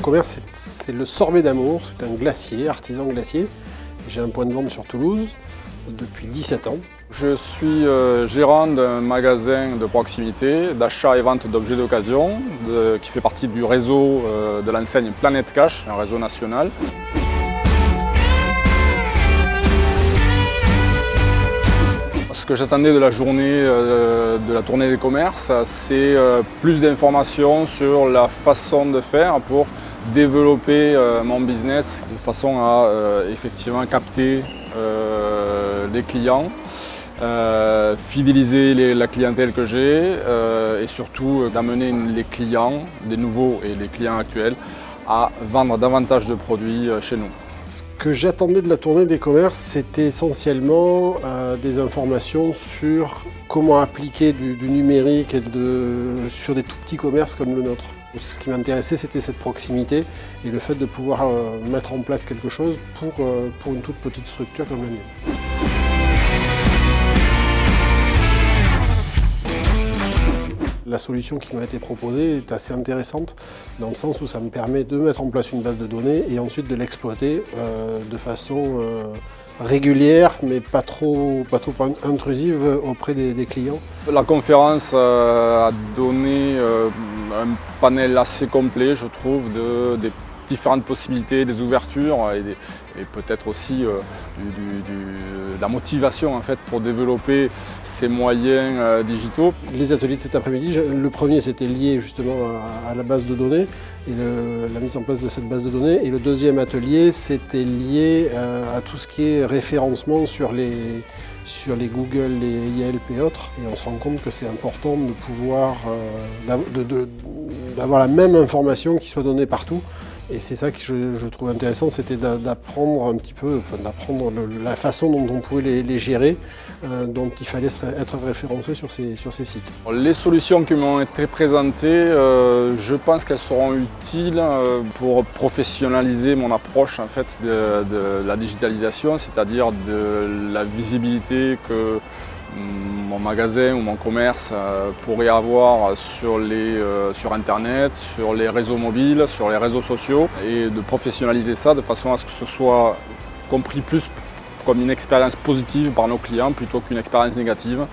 commerce, c'est le Sorbet d'Amour, c'est un glacier, artisan glacier. J'ai un point de vente sur Toulouse depuis 17 ans. Je suis gérant d'un magasin de proximité, d'achat et vente d'objets d'occasion, qui fait partie du réseau de l'enseigne Planète Cash, un réseau national. Ce que j'attendais de la journée de la tournée des commerces, c'est plus d'informations sur la façon de faire pour développer mon business de façon à effectivement capter les clients, fidéliser la clientèle que j'ai et surtout d'amener les clients, des nouveaux et les clients actuels, à vendre davantage de produits chez nous. Ce que j'attendais de la tournée des commerces, c'était essentiellement des informations sur comment appliquer du numérique sur des tout petits commerces comme le nôtre. Ce qui m'intéressait, c'était cette proximité et le fait de pouvoir mettre en place quelque chose pour une toute petite structure comme la mienne. La solution qui m'a été proposée est assez intéressante dans le sens où ça me permet de mettre en place une base de données et ensuite de l'exploiter de façon régulière mais pas trop intrusive auprès des clients. La conférence a donné un panel assez complet, je trouve, des différentes possibilités, des ouvertures et peut-être aussi de la motivation en fait, pour développer ces moyens digitaux. Les ateliers de cet après-midi, le premier c'était lié justement à la base de données et la mise en place de cette base de données, et le deuxième atelier c'était lié à tout ce qui est référencement sur les Google, les Yelp et autres, et on se rend compte que c'est important de pouvoir d'avoir la même information qui soit donnée partout. Et c'est ça que je trouve intéressant, c'était d'apprendre un petit peu, d'apprendre la façon dont on pouvait les gérer, dont il fallait être référencé sur ces sites. Les solutions qui m'ont été présentées, je pense qu'elles seront utiles pour professionnaliser mon approche en fait, de la digitalisation, c'est-à-dire de la visibilité que mon magasin ou mon commerce pourrait avoir sur Internet, sur les réseaux mobiles, sur les réseaux sociaux, et de professionnaliser ça de façon à ce que ce soit compris plus comme une expérience positive par nos clients plutôt qu'une expérience négative.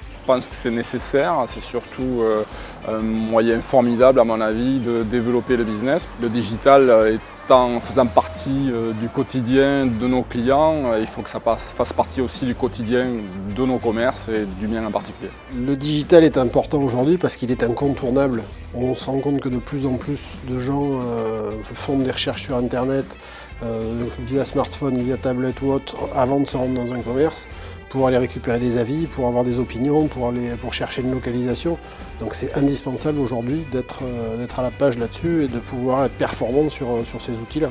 Je pense que c'est nécessaire, c'est surtout un moyen formidable à mon avis de développer le business. Le digital faisant partie du quotidien de nos clients, il faut que ça fasse partie aussi du quotidien de nos commerces et du mien en particulier. Le digital est important aujourd'hui parce qu'il est incontournable. On se rend compte que de plus en plus de gens font des recherches sur Internet, via smartphone, via tablette ou autre, avant de se rendre dans un commerce, pour aller récupérer des avis, pour avoir des opinions, pour chercher une localisation. Donc c'est indispensable aujourd'hui d'être à la page là-dessus et de pouvoir être performant sur ces outils-là.